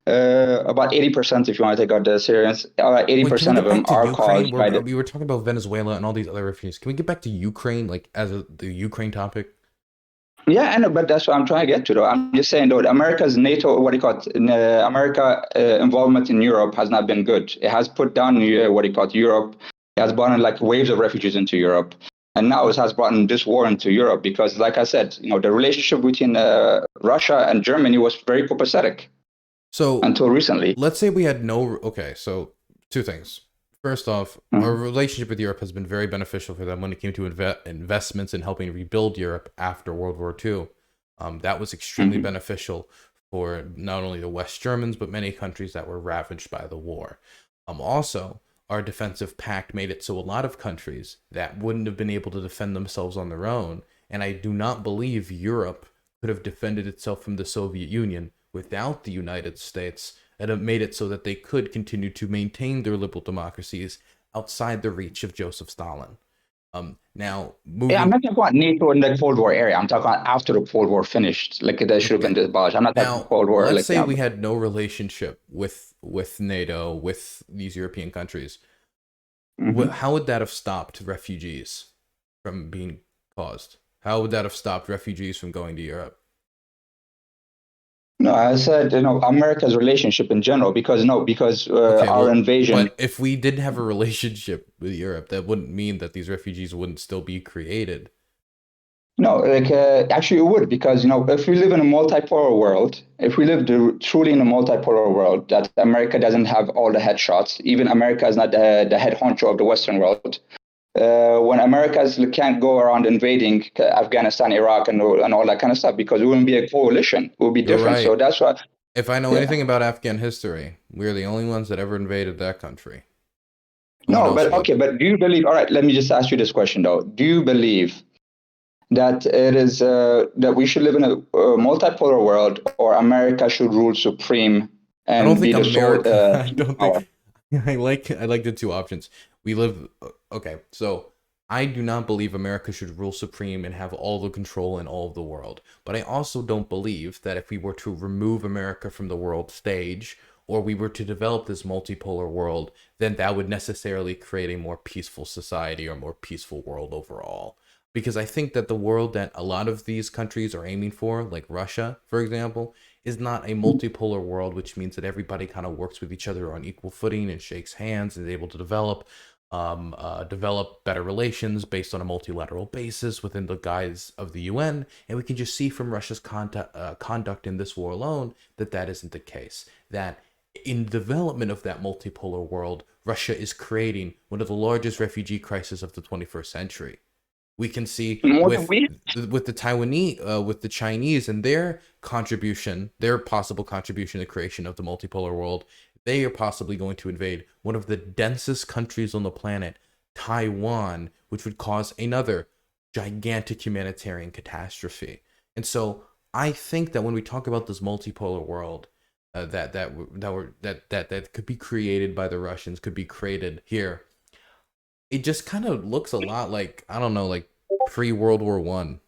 About 80%. If you want to take out the Syrians, eighty Wait, can we percent of get them back to are Ukraine? caused by the. We were talking about Venezuela and all these other refugees. Can we get back to Ukraine, like the Ukraine topic? Yeah, I know, but that's what I'm trying to get to, though. I'm just saying, though, America's NATO, what do you call it? America involvement in Europe has not been good. It has put down, what do you call it, Europe. It has brought in like waves of refugees into Europe. And now it has brought in this war into Europe because, like I said, the relationship between Russia and Germany was very copacetic So until recently. let's say we had no. Okay, so two things. First off, our Mhm. relationship with Europe has been very beneficial for them when it came to investments in helping rebuild Europe after World War II. That was extremely Mhm. beneficial for not only the West Germans, but many countries that were ravaged by the war. Also, our defensive pact made it so a lot of countries that wouldn't have been able to defend themselves on their own, and I do not believe Europe could have defended itself from the Soviet Union without the United States, and have made it so that they could continue to maintain their liberal democracies outside the reach of Joseph Stalin. Now Yeah, I'm moving. not talking about NATO in the Cold War area. I'm talking about after the Cold War finished. Like that should have Okay. been abolished. I'm not talking Now Cold War. let's Like, say we had no relationship with NATO, with these European countries. mhm. How would that have stopped refugees from being caused? How would that have stopped refugees from going to Europe? No, I said, America's relationship in general, because no, because Okay, our well, invasion. but if we didn't have a relationship with Europe, that wouldn't mean that these refugees wouldn't still be created. No, like actually it would, because if we live in a multipolar world, if we live truly in a multipolar world, that America doesn't have all the headshots. Even America is not the head honcho of the Western world. When Americas can't go around invading Afghanistan, Iraq, and all that kind of stuff, because it wouldn't be a coalition. It would be You're different. So right. that's why. If I know Yeah. anything about Afghan history, we're the only ones that ever invaded that country. No one No, else but would. okay, but do you believe? All right, let me just ask you this question though. Do you believe that it is that we should live in a multipolar world, or America should rule supreme I don't and be think the sole America. I don't power? think. I like the two options. We live. Okay, so I do not believe America should rule supreme and have all the control in all of the world. But I also don't believe that if we were to remove America from the world stage, or we were to develop this multipolar world, then that would necessarily create a more peaceful society or more peaceful world overall. Because I think that the world that a lot of these countries are aiming for, like Russia, for example, is not a multipolar world, which means that everybody kind of works with each other on equal footing and shakes hands and is able to develop better relations based on a multilateral basis within the guise of the UN. And we can just see from Russia's conduct in this war alone that that isn't the case. That in development of that multipolar world, Russia is creating one of the largest refugee crises of the 21st century. We can see More than with we. the Taiwanese, with the Chinese and their contribution, their possible contribution to the creation of the multipolar world. They are possibly going to invade one of the densest countries on the planet, Taiwan, which would cause another gigantic humanitarian catastrophe. And so I think that when we talk about this multipolar world, that could be created by the Russians, could be created here, it just kind of looks a lot like, I don't know, like pre World War One,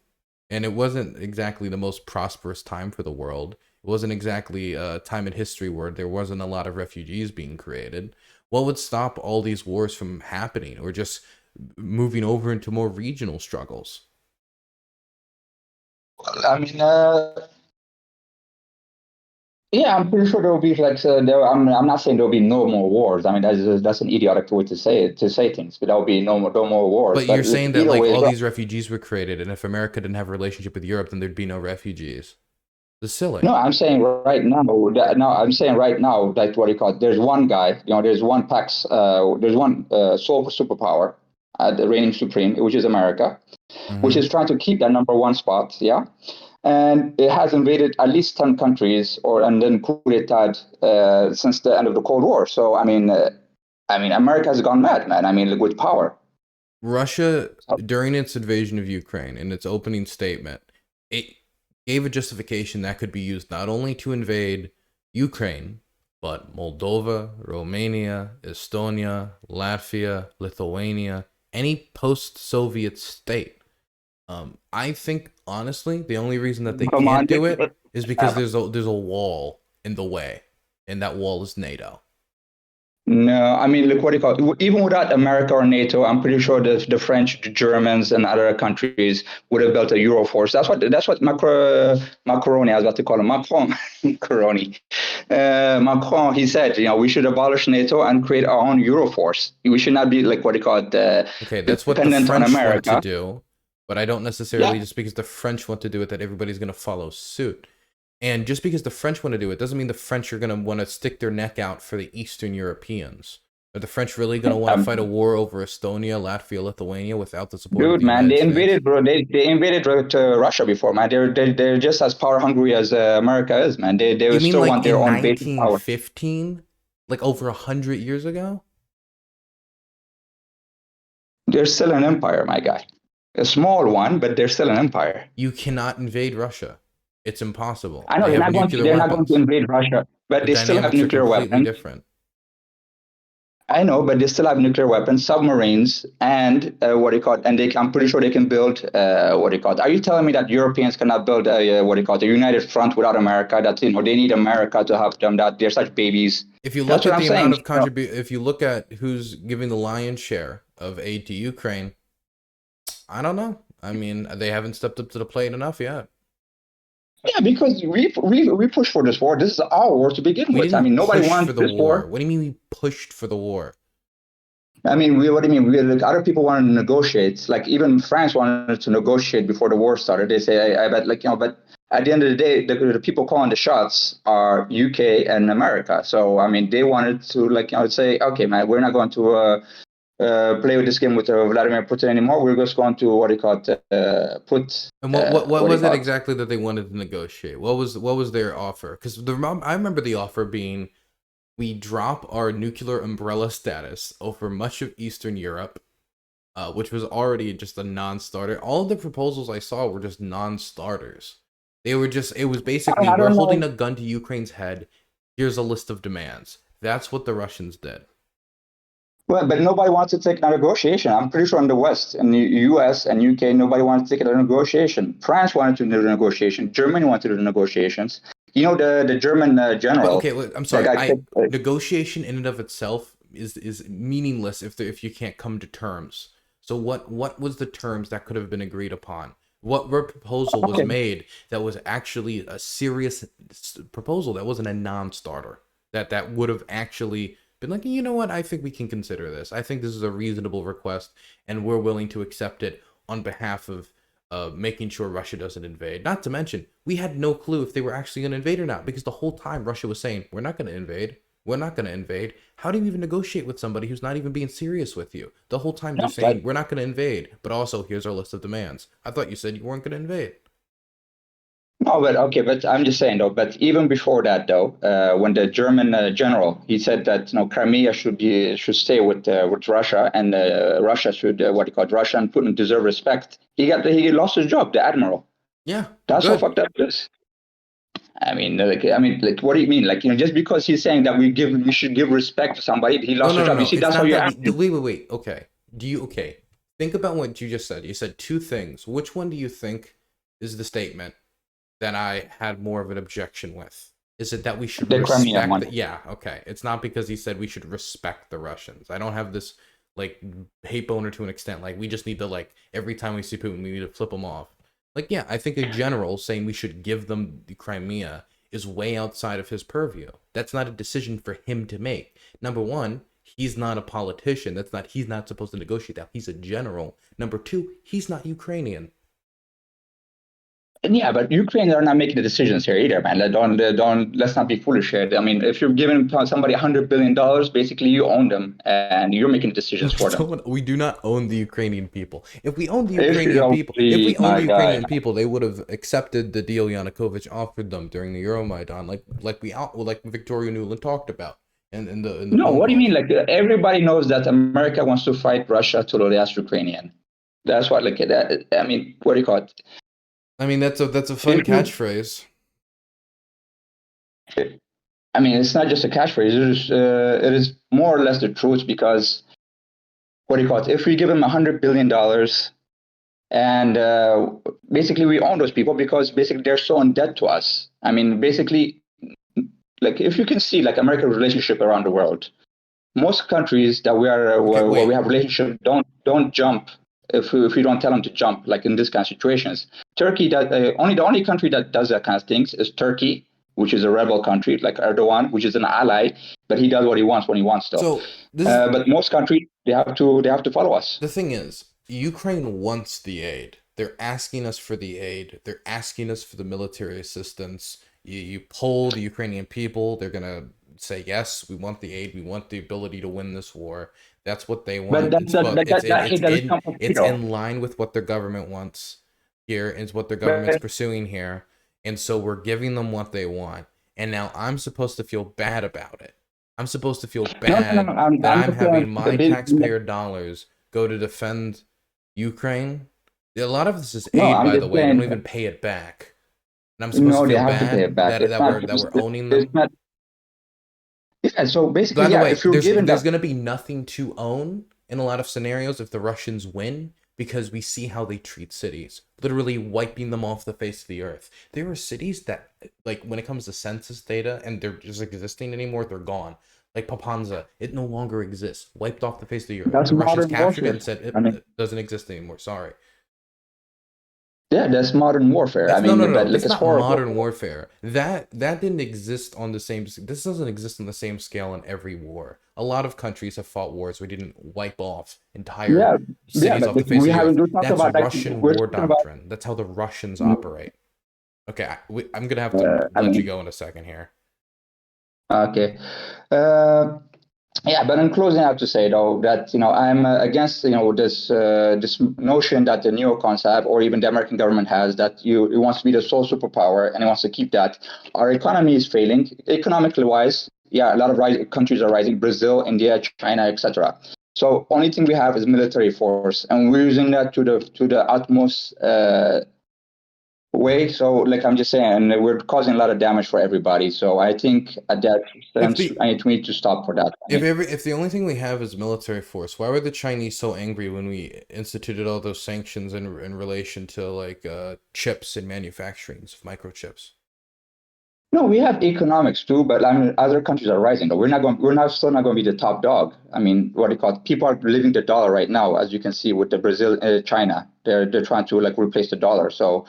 and it wasn't exactly the most prosperous time for the world. It wasn't exactly a time in history where there wasn't a lot of refugees being created. What would stop all these wars from happening, or just moving over into more regional struggles? I mean, yeah, I'm pretty sure there will be like I'm not saying there will be no more wars. I mean, that's an idiotic way to say things. But there will be no more wars. But you're But saying that either like way, all these refugees were created, and if America didn't have a relationship with Europe, then there'd be no refugees. It's silly. no, I'm saying right now. No, I'm saying right now that what you call it. There's one guy. There's one Pax. There's one sole superpower, the reigning supreme, which is America, which Mm-hmm. is trying to keep that number one spot. Yeah, and it has invaded at least 10 countries, and then coup d'etat since the end of the Cold War. So I mean, America has gone mad, man. I mean, with power. Russia, during its invasion of Ukraine, in its opening statement, it gave a justification that could be used not only to invade Ukraine, but Moldova, Romania, Estonia, Latvia, Lithuania, any post-Soviet state. I think honestly, the only reason that they Come can't on, do it is because there's a wall in the way, and that wall is NATO. no, I mean, look what you call it. Even without America or NATO, I'm pretty sure that the French, the Germans, and other countries would have built a Euroforce. That's what Macaroni, I was about to call him Macron, Macaroni. Macron, he said, we should abolish NATO and create our own Euroforce. We should not be like what you call it, Okay, that's what the dependent on French want to America. do, but I don't necessarily Yeah, just because the French want to do it that everybody's going to follow suit. And just because the French want to do it doesn't mean the French are going to want to stick their neck out for the Eastern Europeans. Are the French really going to want to fight a war over Estonia, Latvia, Lithuania without the support of dude, the man, United they States? invaded, bro. They invaded Russia before, man. They're just as power hungry as America is, man. They You mean still like want their in own basic power. 1915? Like over 100 years ago? They're still an empire, my guy. A small one, but they're still an empire. You cannot invade Russia. It's impossible. I know They they're have not going to. nuclear They're not going to weapons. invade Russia, but The they still have dynamics are nuclear completely weapons. different. I know, but they still have nuclear weapons, submarines, and what do you call it? And I'm pretty sure they can build what do you call it? Are you telling me that Europeans cannot build a what do you call it? A united front without America? That they need America to help them. That they're such babies. If you That's look what at I'm the amount saying. of contribute, if you look at who's giving the lion's share of aid to Ukraine, I don't know. I mean, they haven't stepped up to the plate enough yet. Yeah, because we pushed for this war. This is our war to begin We with. I didn't mean, nobody push wants for the this war. war. What do you mean we pushed for the war? I mean, what do you mean? Like, other people wanted to negotiate. Like even France wanted to negotiate before the war started. They say, I bet, like but at the end of the day, the people calling the shots are UK and America. So I mean, they wanted to say, okay, man, we're not going to play with this game with Vladimir Putin anymore. We're just going to what do you call it? Put And what what do you was it call it? exactly that they wanted to negotiate? What was their offer? Because I remember the offer being, we drop our nuclear umbrella status over much of Eastern Europe, which was already just a non-starter. All of the proposals I saw were just non-starters. They were just, it was basically, I we're don't holding know. a gun to Ukraine's head. Here's a list of demands. That's what the Russians did. Well, but nobody wants to take a negotiation. I'm pretty sure in the West, in the US and UK, nobody wanted to take a negotiation. France wanted to do the negotiation. Germany wanted to do the negotiations. The German But general, okay, look, I'm that sorry. guy, Negotiation in and of itself is meaningless if you can't come to terms. So what was the terms that could have been agreed upon? What proposal was okay, made that was actually a serious proposal that wasn't a non-starter? That would have actually been like, you know what? I think we can consider this. I think this is a reasonable request, and we're willing to accept it on behalf of making sure Russia doesn't invade. Not to mention, we had no clue if they were actually going to invade or not, because the whole time Russia was saying, we're not going to invade. We're not going to invade. How do you even negotiate with somebody who's not even being serious with you? The whole time they're saying, but we're not going to invade, but also here's our list of demands. I thought you said you weren't going to invade. no, but okay, but I'm just saying though. But even before that, though, when the German general he said that Crimea should stay with Russia, and Russia should what do you call it, Russia and Putin deserve respect. He lost his job, the admiral. Yeah, That's how good. fucked up it is. Like, what do you mean? Like, just because he's saying that we should give respect to somebody, he No, lost his no, no, job. You no. see, It's that's how not you that. act. Wait. Okay. Okay. Think about what you just said. You said two things. Which one do you think is the statement that I had more of an objection with? Is it that we should The Crimean respect one. the, yeah, okay. It's not because he said we should respect the Russians. I don't have this like hate boner to an extent. Like we just need to like every time we see Putin, we need to flip him off. Like, yeah, I think a general saying we should give them the Crimea is way outside of his purview. That's not a decision for him to make. Number one, he's not a politician. He's not supposed to negotiate that. He's a general. Number two, he's not Ukrainian. And yeah, but Ukraine are not making the decisions here either, man. Don't let's not be foolish here. I mean, if you're giving somebody $100 billion, basically you own them and you're making decisions for them. We do not own the Ukrainian people. If we owned the If you Ukrainian don't, people, if we please, owned my the guy. Ukrainian people, they would have accepted the deal Yanukovych offered them during the Euromaidan, like Victoria Nuland talked about, and in the No, phone what do you calls. mean? Like everybody knows that America wants to fight Russia to the last Ukrainian. That's what like that. I mean, what do you call it? I mean, that's a fun If you, catchphrase. I mean, it's not just a catchphrase. It is more or less the truth because what do you call it? If we give them $100 billion, and basically we own those people because basically they're so in debt to us. I mean, basically, like if you can see like America's relationship around the world, most countries that we are Okay, where we wait. have relationship don't jump if we don't tell them to jump. Like in this kind of situations, Turkey that the only country that does that kind of things is Turkey, which is a rebel country, like Erdogan, which is an ally, but he does what he wants when he wants to. So this But most countries they have to follow us. the thing is, Ukraine wants the aid. They're asking us for the aid. They're asking us for the military assistance. You poll the Ukrainian people, they're gonna say yes. We want the aid. We want the ability to win this war. That's what they But want. that hate doesn't come from It's in line with what their government wants here. It's what their government's But pursuing here, and so we're giving them what they want. And now I'm supposed to feel bad about it. I'm supposed to feel no. bad that I'm I'm just saying having my taxpayer dollars go to defend Ukraine. A lot of this is no. aid, I'm by the just way. They don't saying even pay it back, and I'm supposed to no. They feel have to pay it bad back. that It's not. we're owning It's them. not. Yeah. So By basically, the yeah. way, If you're given there's that, gonna be nothing to own in a lot of scenarios if the Russians win because we see how they treat cities, literally wiping them off the face of the earth. There are cities that, like, when it comes to census data and they're just existing anymore, they're gone. Like Papanza, it no longer exists, wiped off the face of the earth. that's The Russians modern captured it warfare. and said I mean, it doesn't exist anymore. Sorry. yeah, that's modern warfare. I That's no, mean, no, no. but like That's it's not horrible. modern warfare. That didn't exist on the same. This doesn't exist on the same scale in every war. A lot of countries have fought wars where we didn't wipe off entire Yeah, yeah. cities But off the like, face we of the earth. haven't we talked That's about like Russian we're war talking about. doctrine. That's how the Russians operate. Okay, I'm gonna have to I let you mean, go in a second here. okay. Uh, Yeah, but in closing, I have to say though that I'm against this notion that the neocons have, or even the American government has, that it wants to be the sole superpower and it wants to keep that. Our economy is failing economically wise. Yeah, a lot of countries are rising: Brazil, India, China, etc. So only thing we have is military force, and we're using that to the utmost way. So, like I'm just saying, we're causing a lot of damage for everybody. So I think at that If sense, the we need to stop for that. if the only thing we have is military force, why were the Chinese so angry when we instituted all those sanctions in relation to like chips and manufacturings of microchips? No, we have economics too, but I mean, other countries are rising. Though we're not still not going to be the top dog. I mean, what do you call it? People are living the dollar right now, as you can see with the Brazil, China. They're trying to like replace the dollar. So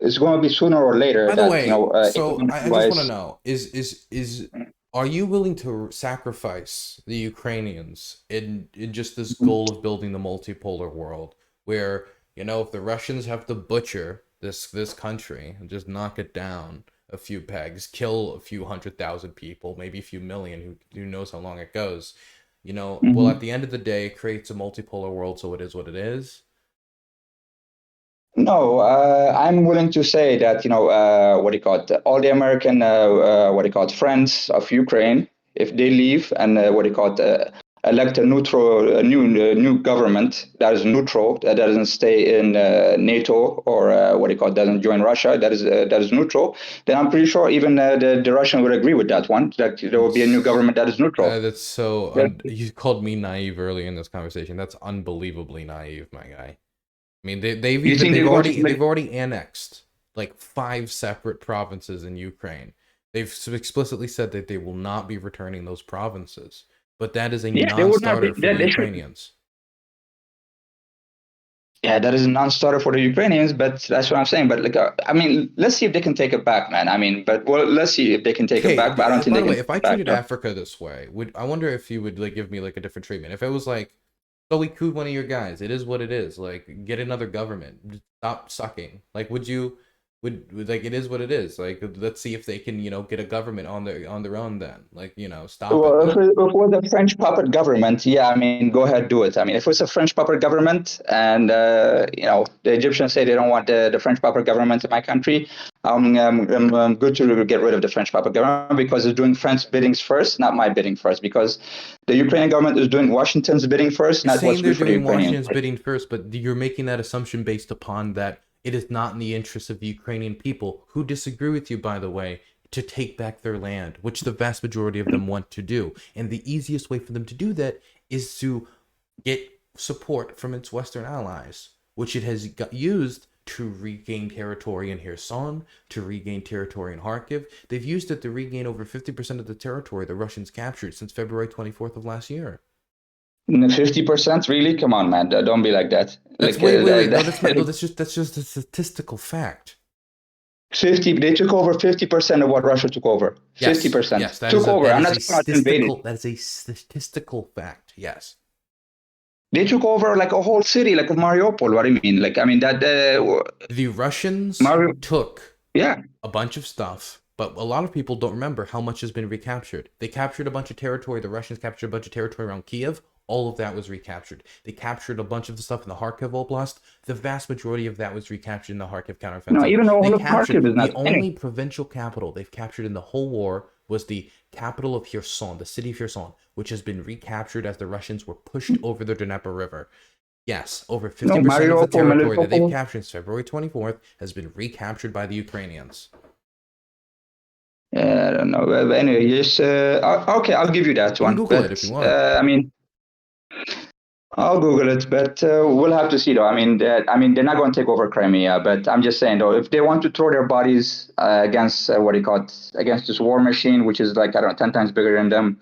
it's going to be sooner or later By the that way, so economic I just want to wise. know is are you willing to sacrifice the Ukrainians in just this goal of building the multipolar world where, if the Russians have to butcher this country and just knock it down a few pegs, kill a few 100,000 people, maybe a few million, who knows how long it goes, well, at Mhm. the end of the day, it creates a multipolar world, so it is what it is. No, I'm willing to say that what do you call it? All the American what do you call it? Friends of Ukraine, if they leave and what do you call it? Elect a new government that is neutral, that doesn't stay in NATO or what do you call it? Doesn't join Russia, that is neutral. Then I'm pretty sure even the Russian would agree with that one. That there will be a new government that is neutral. That's so Yeah. you called me naive early in this conversation. That's unbelievably naive, my guy. I mean, You think they're going to they've like? already annexed like 5 separate provinces in Ukraine. They've explicitly said that they will not be returning those provinces, but that is a Yeah, they would not be. non-starter for the They should. Ukrainians. Yeah, that is a non-starter for the Ukrainians, but that's what I'm saying. But like, I mean, let's see if they can take it back, man. I mean, but well, let's see if they can take it Okay, back. But I don't think by they the can way, take if I it back. treated Africa this way, would I wonder if you would like give me like a different treatment? If it was like, so we coup one of your guys, it is what it is. Like, get another government, stop sucking. Like, would like it is what it is. Like, let's see if they can get a government on their own. Then, like, stop it Well, then. if it was a French puppet government, yeah, I mean, go ahead, do it. I mean, if it was a French puppet government, and the Egyptians say they don't want the French puppet government in my country, I'm good to get rid of the French puppet government because it's doing French biddings first, not my bidding first. Because the Ukrainian government is doing Washington's bidding first, You're not what's saying they're good for the doing Ukrainians. Washington's bidding first, but you're making that assumption based upon that it is not in the interest of the Ukrainian people, who disagree with you, by the way, to take back their land, which the vast majority of them want to do. And the easiest way for them to do that is to get support from its Western allies, which it has used to regain territory in Kherson, to regain territory in Kharkiv. They've used it to regain over 50% of the territory the Russians captured since February 24th of last year. 50%, really? Come on, man! Don't be like that. That's Like wait. No, that's not. No, that's just a statistical fact. 50. They took over 50% of what Russia took over. Yes, 50% yes, that is took a over. that I'm is not a talking about invaded. statistical fact. Yes. They took over like a whole city, like of Mariupol. What do you mean? Like, I mean that The Russians Mario. took Yeah. a bunch of stuff, but a lot of people don't remember how much has been recaptured. They captured a bunch of territory. The Russians captured a bunch of territory around Kiev. All of that was recaptured. They captured a bunch of the stuff in the Kharkiv Oblast. The vast majority of that was recaptured in the Kharkiv No, counteroffensive. even though They all of captured Kharkiv is the not only finished. provincial capital they've captured in the whole war was the capital of Kherson, the city of Kherson, which has been recaptured as the Russians were pushed over the Dnieper River. Yes, over No, 50% of the Mariupol, territory that they've Melitopol. captured since February 24th has been recaptured by the Ukrainians. I don't know. But anyway, yes. Okay, I'll give you that You can one. Google it if you But want. I mean, I'll Google it. But we'll have to see, though. I mean, they're not going to take over Crimea. But I'm just saying, though, if they want to throw their bodies against what do you call it, against this war machine, which is like I don't know, 10 times bigger than them,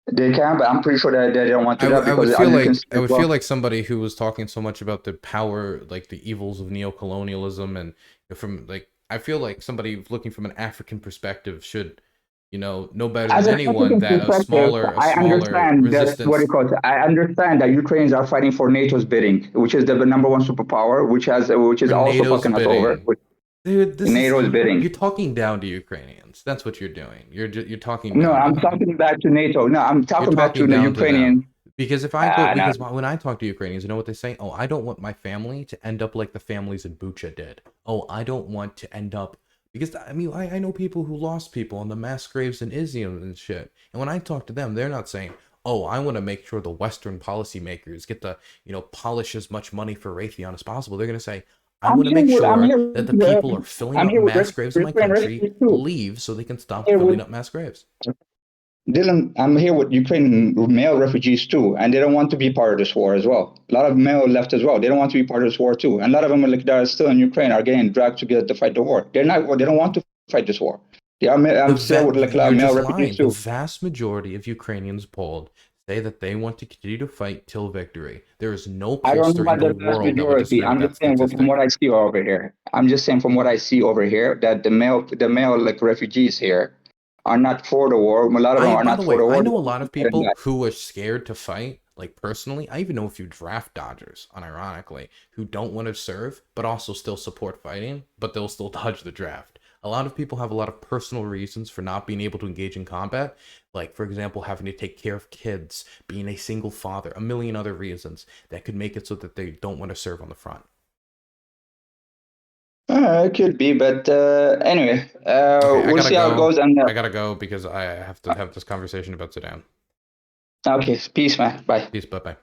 they can. But I'm pretty sure that they don't want to do that I would because, feel as you can like see as well, somebody who was talking so much about the power, like the evils of neocolonialism, and from like I feel like somebody looking from an African perspective should, know better as than an anyone African that perspective, a I smaller understand that what resistance. you call it. I understand that Ukrainians are fighting for NATO's bidding, which is the number one superpower, which is For also NATO's fucking us over. bidding. Dude, this is NATO's you're bidding. talking down to Ukrainians. That's what you're doing. You're talking No, down to I'm them. talking back to NATO. No, I'm You're talking back to talking the down to them. Ukrainian. Because No, when I talk to Ukrainians, you know what they say? Oh, I don't want my family to end up like the families in Bucha did. Oh, I don't want to end up because I mean I know people who lost people on the mass graves in Izium and shit. And when I talk to them, they're not saying, "Oh, I want to make sure the Western policymakers get the polish as much money for Raytheon as possible." They're gonna say, "I want to make I'm sure here that the with, people are filling I'm up here with mass graves in my Ukrainian country refugees too. leave so they can stop Here filling with up mass graves." Dylan, I'm here with Ukrainian male refugees too, and they don't want to be part of this war as well. A lot of male left as well. They don't want to be part of this war too, and a lot of them are like that are still in Ukraine are getting dragged to get to fight the war. They're not. They don't want to fight this war. I'm still with like a lot You're of male just refugees lying. The too. vast majority of Ukrainians polled say that they want to continue to fight till victory. There is no I don't know pollster in about the the vast world that would majority. disagree with I'm that just saying from statistic. what I see over here. I'm just saying from what I see over here that the male like refugees here are not for the war. A lot of them are By not the for way, the I war. know a lot of people who are scared to fight. Like personally, I even know a few draft dodgers, unironically, who don't want to serve, but also still support fighting, but they'll still dodge the draft. A lot of people have a lot of personal reasons for not being able to engage in combat, like, for example, having to take care of kids, being a single father, a million other reasons that could make it so that they don't want to serve on the front. It could be, but anyway, Okay, I we'll gotta see how it go. goes. And I gotta go because I have to have this conversation about Sudan. okay, peace, man. Bye. Peace, bye bye.